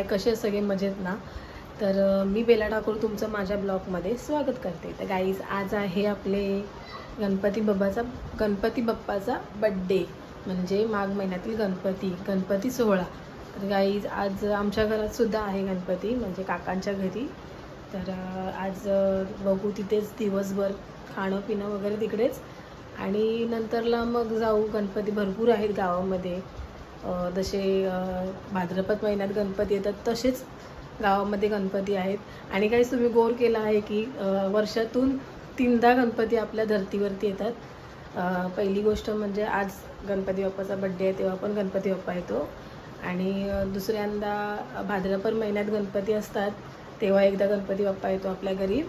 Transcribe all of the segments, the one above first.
काय, कसे सगळे मजेत ना? तर मी बेला ठाकूर तुमचं माझ्या ब्लॉगमध्ये स्वागत करते. तर गाईज, आज आहे आपले गणपती बाप्पाचा बड्डे, म्हणजे माघ महिन्यातील गणपती सोहळा. तर गाईज, आज आमच्या घरात सुद्धा आहे गणपती, म्हणजे काकांच्या घरी. तर आज बघू तिथेच दिवसभर, खाणं पिणं वगैरे तिकडेच, आणि नंतरला मग जाऊ. गणपती भरपूर आहेत गावामध्ये. जसे भाद्रपद महिन्यात गणपती येतात तसेच गावामध्ये गणपती आहेत. आणि काही तुम्ही गौर केला आहे की वर्षातून 3दा गणपती आपल्या धर्तीवरती येतात. पहिली गोष्ट म्हणजे आज गणपती बाप्पाचा बड्डे आहे, तेव्हा पण गणपती बाप्पा येतो. आणि दुसऱ्यांदा भाद्रपद महिन्यात गणपती असतात, तेव्हा एकदा गणपती बाप्पा येतो आपल्या घरी.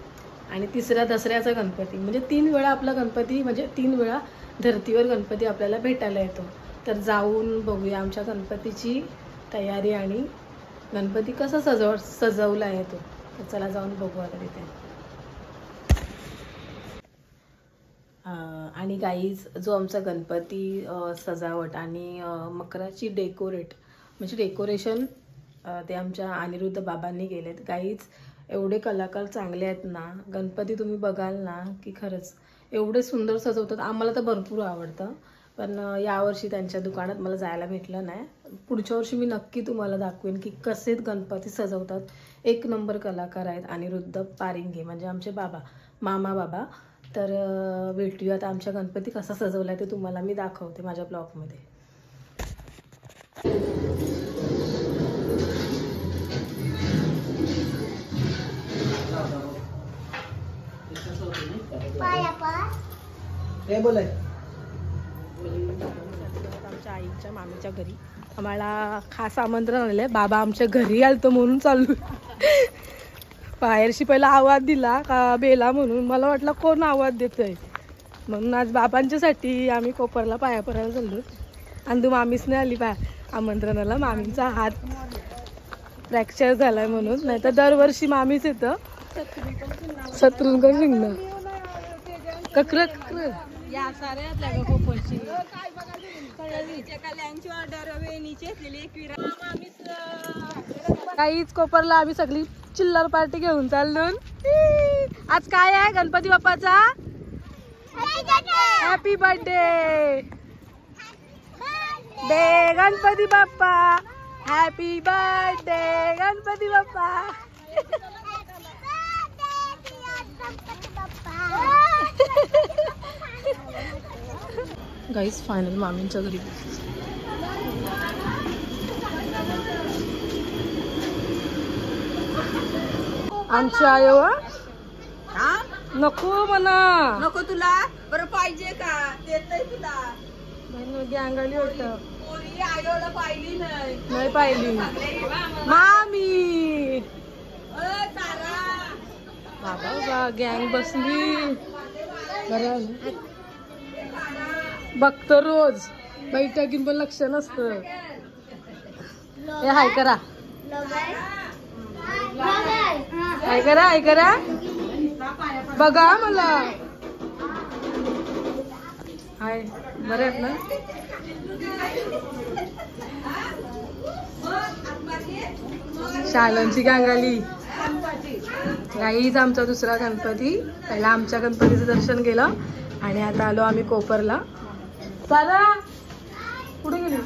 आणि तिसरा दसऱ्याचा गणपती, म्हणजे 3 वेळा आपला गणपती, म्हणजे 3 वेळा धर्तीवर गणपती आपल्याला भेटायला येतो. तर जाऊन बघूया आमच्या गणपतीची तयारी आणि गणपती कसा सजवला आहे तो. तर चला जाऊन बघू आता तिथे. आणि गाईज, जो आमचा गणपती सजावट आणि मकराची डेकोरेशन ते आमच्या अनिरुद्ध बाबांनी केलेत. गाईज, एवढे कलाकार चांगले आहेत ना. गणपती तुम्ही बघाल ना की खरंच एवढे सुंदर सजवतात. आम्हाला तर भरपूर आवडतं, पण यावर्षी त्यांच्या दुकानात मला जायला भेटलं नाही. पुढच्या वर्षी मी नक्की तुम्हाला दाखवेन की कसे गणपती सजवतात. 1 नंबर कलाकार आहेत अनिरुद्ध पारिंगे, म्हणजे आमचे मामा बाबा. तर भेटूयात, आमच्या गणपती कसा सजवला ते तुम्हाला मी दाखवते माझ्या ब्लॉगमध्ये. आमच्या आईच्या मामीच्या घरी आम्हाला खास आमंत्रण आले. बाबा आमच्या घरी आलतो म्हणून चालू. बाहेरशी पहिला आवाज दिला का बेला म्हणून, मला वाटलं कोण आवाज देतोय, म्हणून आज बाबांच्यासाठी आम्ही कोपरला पाया पडायला चाललो. आणि तू मामीच नाही आली आमंत्रणाला. मामींचा हात फ्रॅक्चर झालाय म्हणून, नाही तर दरवर्षी मामीच येतं. शत्रुंकर शिंगण ककर या साऱ्यातल्या गोपरची काहीच कोपरला आम्ही सगळी चिल्लर पार्टी घेऊन चाललो. आज काय आहे गणपती बाप्पाचा happy birthday day Ganpati Bappa, happy birthday Ganpati Bappa. Guys, final मामींच्या घरी आमची आयो. नको म्हणा, नको तुला बरं पाहिजे का? देतय तुला. गँगाली होत आयोला पाहिली नाही पाहिली मामी. बाबा गँग बसली. बरं बघतो रोज बैठकीन पण लक्ष नसतं. हे हाय करा, हाय करा बघा मला. हाय, बरं आहेत ना? शालनची गांगाली. गाईच आमचा दुसरा गणपती. पहिला आमच्या गणपतीचं दर्शन केलं आणि आता आलो आम्ही कोपरला. सारा कुठे गेली?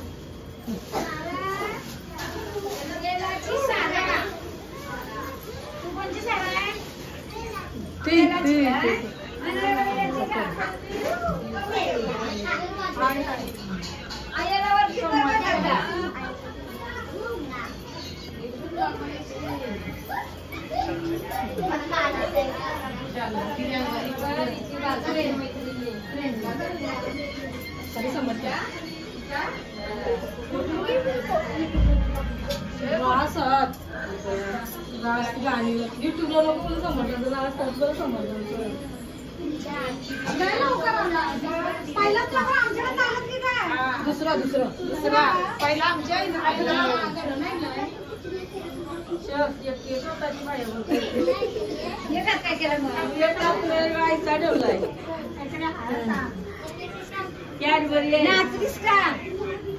युट्यूबला लोक समजलं समजलं. दुसरा पहिला आमच्या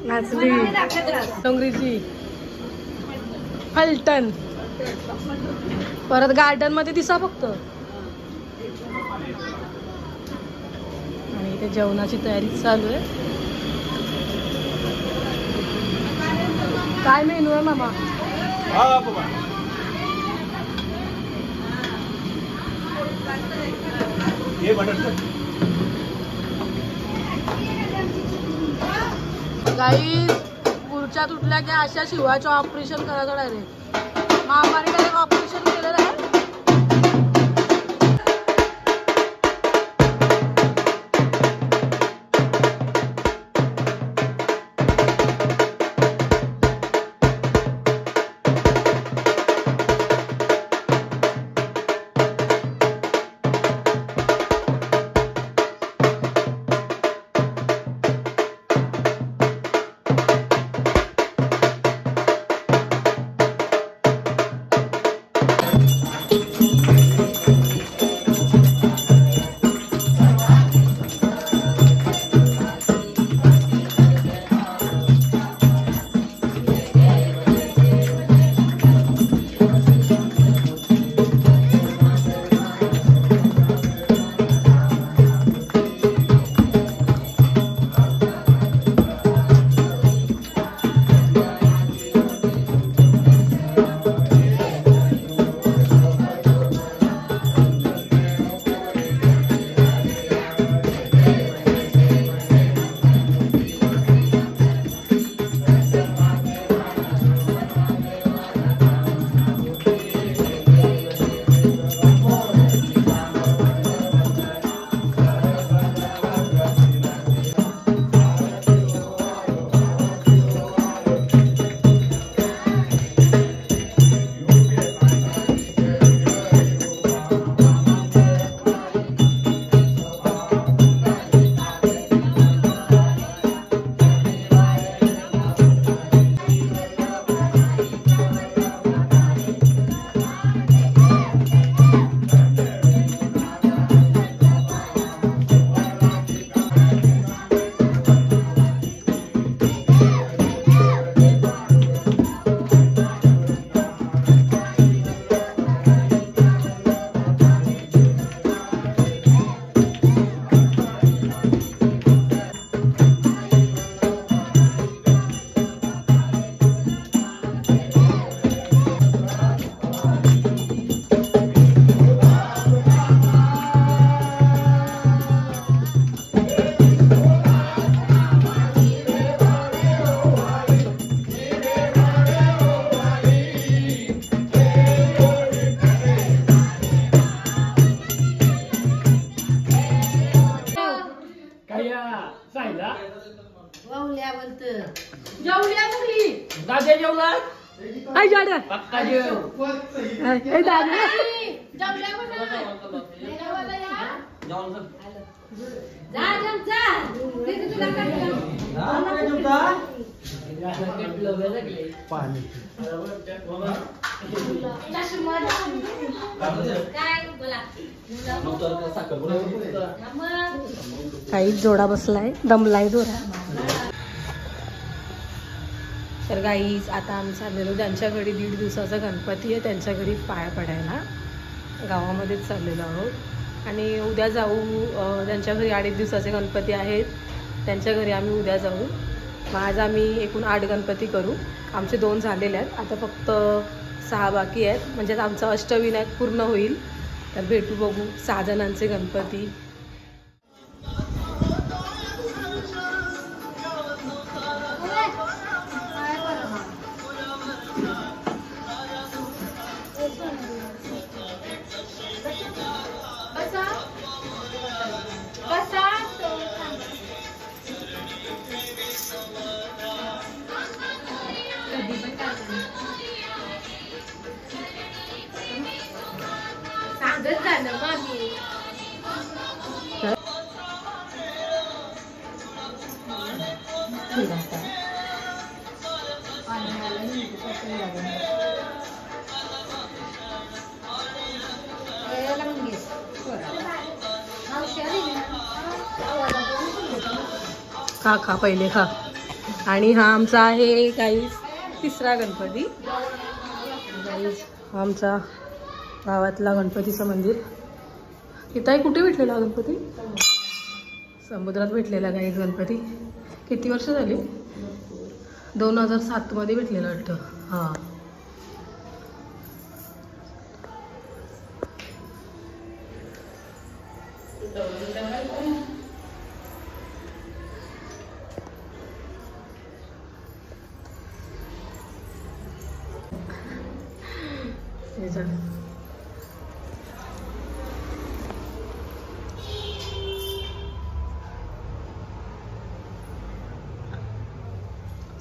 नाचली डोंगरीची फलटण. परत गार्डन मध्ये दिसा फक्त. आणि इथे जेवणाची तयारी चालू आहे. काय मेनू आहे मामा? गाईस पुढच्या तुटल्या की अशा शिवाचं ऑपरेशन करायचं डायरेक्ट. मामाने डायरेक्ट ऑपरेशन केलेलं आहे. काही जोडा बसलाय, दमलाय जोडा. तर गाईज आता आम्ही चाललेलो ज्यांच्या घरी 1.5 दिवसाचा गणपती आहे त्यांच्या घरी पाया पडायला गावामध्येच चाललेलो आहोत. आणि उद्या जाऊ ज्यांच्या घरी 2.5 दिवसाचे गणपती आहेत त्यांच्या घरी आम्ही उद्या जाऊ. मग आज आम्ही एकूण 8 गणपती करू. आमचे 2 झालेले आहेत, आता फक्त 6 बाकी आहेत, म्हणजे आमचं अष्टविनायक पूर्ण होईल. तर भेटू बघू 6 जणांचे गणपती. खा खा पहिले खा. आणि हा आमचा आहे काही 3रा गणपती. आमचा गावातला गणपतीचं मंदिर. इथं कुठे भेटलेला गणपती? समुद्रात भेटलेला काही गणपती. किती वर्ष झाली? 2007 मध्ये भेटलेला वाटतं. हां.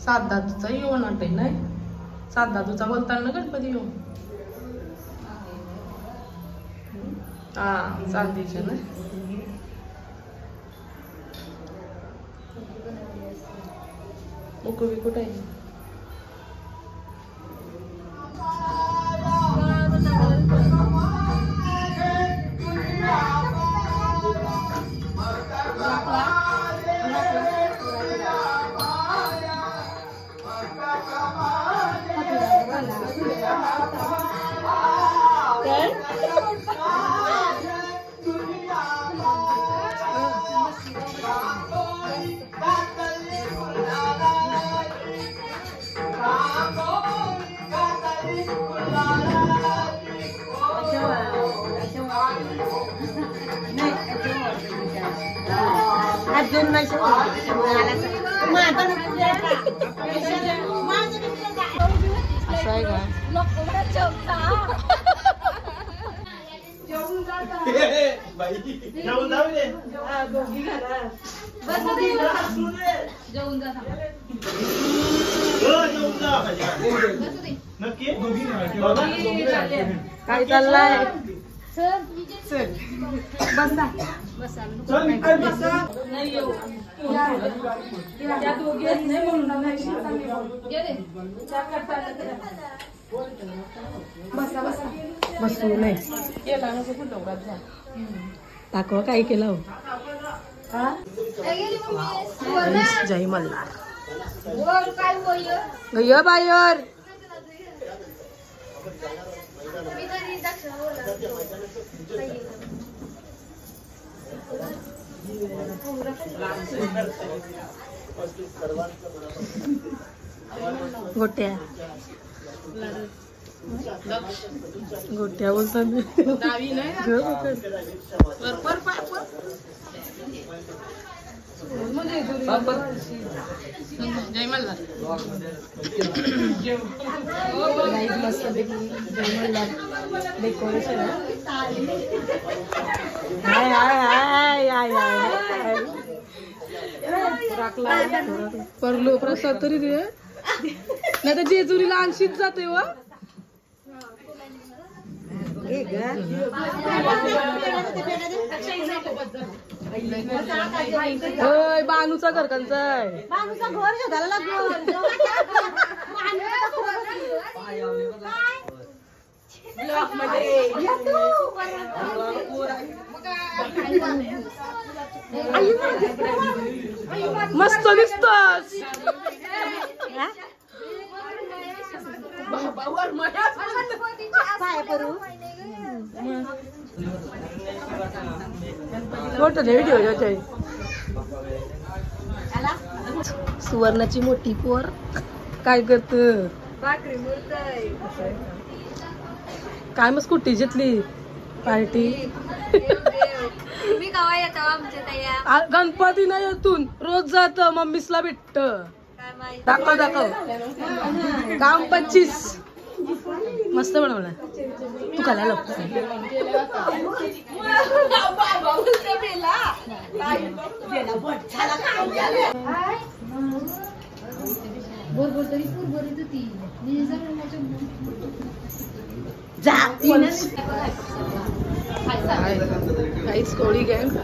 सात धातूचा येऊन वाटेल नाही. सात धातूचा बोलताना ना गणपती येऊन. हा चांदीच्या ना. मुकुबी कुठे आहे? काय चाललंय? बसू नाही दाखवा काय केलं हो. जय मल्हार. गय बायर गोट्या गोट्या बोलतात. जय मल्हार. मस्त जय मल्हार डेकोरेशन. हाय हाय हाय हाय हाय परलो प्रसाद तरी दे नाही तर जेजुरीला आणशीच जाते व. होय बानूचा घर कंचा आहे. मस्त दिसतोस. सुवर्णाची मोठी पोर काय करत? काय मग स्कूटी घेतली पार्टी. गणपती नाही येतून रोज जात मम्मीसला भेटत. दाखव दाखव काम 25 मस्त बनवला. तू खाला लागतो काहीच कोळी गँग.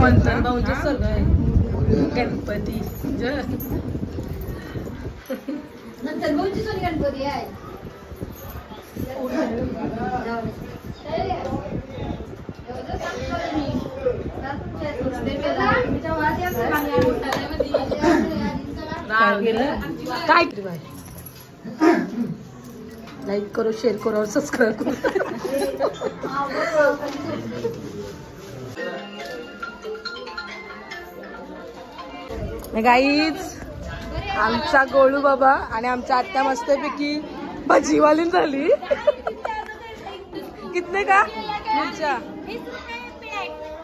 मंथन भाऊंचे सगळे गणपती नंतर भाऊची सोनी गणपती आहे. काय बाय लाईक करो, शेअर करो और सबस्क्राईब करो. गाईज आमचा गोळू बाबा आणि आमच्या आत्या मस्तपैकी भाजीवाली झाली. कितने का मिर्चा?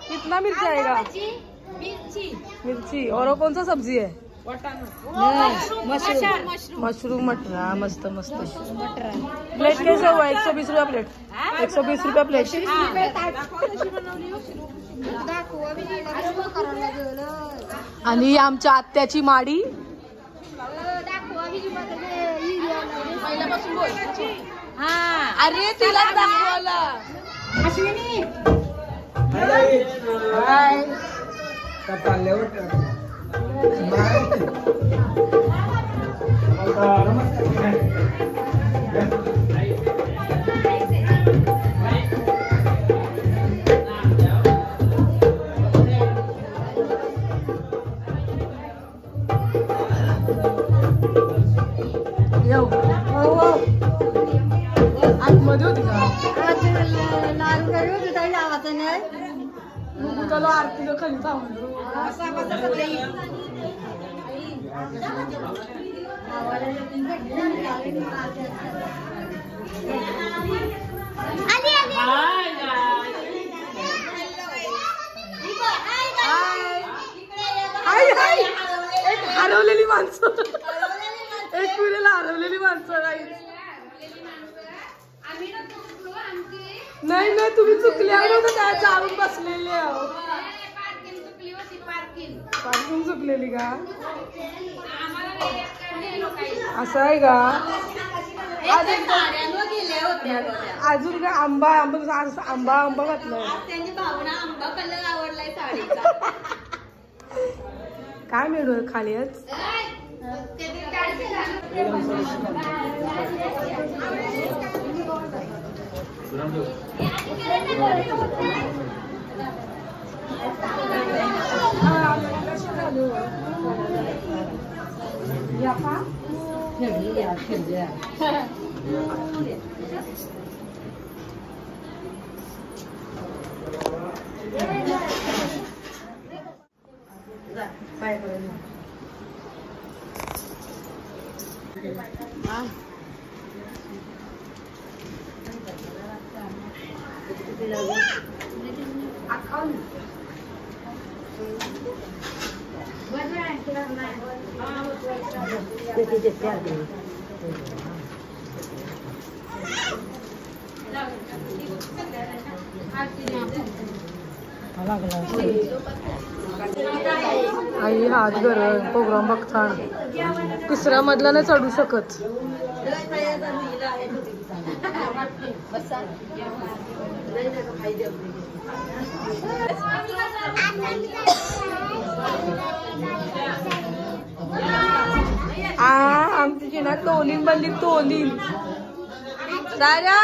कितना मिर्चा आएगा? मिर्ची. और कौन सा सब्जी है? मशरूम मटर. हाँ मस्त मस्त. प्लेट कैसे हुआ? 120 रुपया प्लेट. 120 रुपया प्लेट. आणि आमच्या आत्याची माडी. अरे तिला दाखवला. आतमध्ये होती का? चलो आरतीला खाली थांबलो. एक हरवलेली माणसं. एक पुरेला हरवलेली माणसं. नाही नाही तुम्ही चुकल्यावर त्या चालून बसलेले आहो. पार्किंग चुकलेली का? असं आहे का? अजून काय आंबा आंबा आंबा आंबा घातलाय. काय मिळू खालीच. आई हात घर प्रोग्राम बघता. तिसऱ्या मधला नाही चढू शकत. आमची ना तोलीन बनली. तोलीन दादा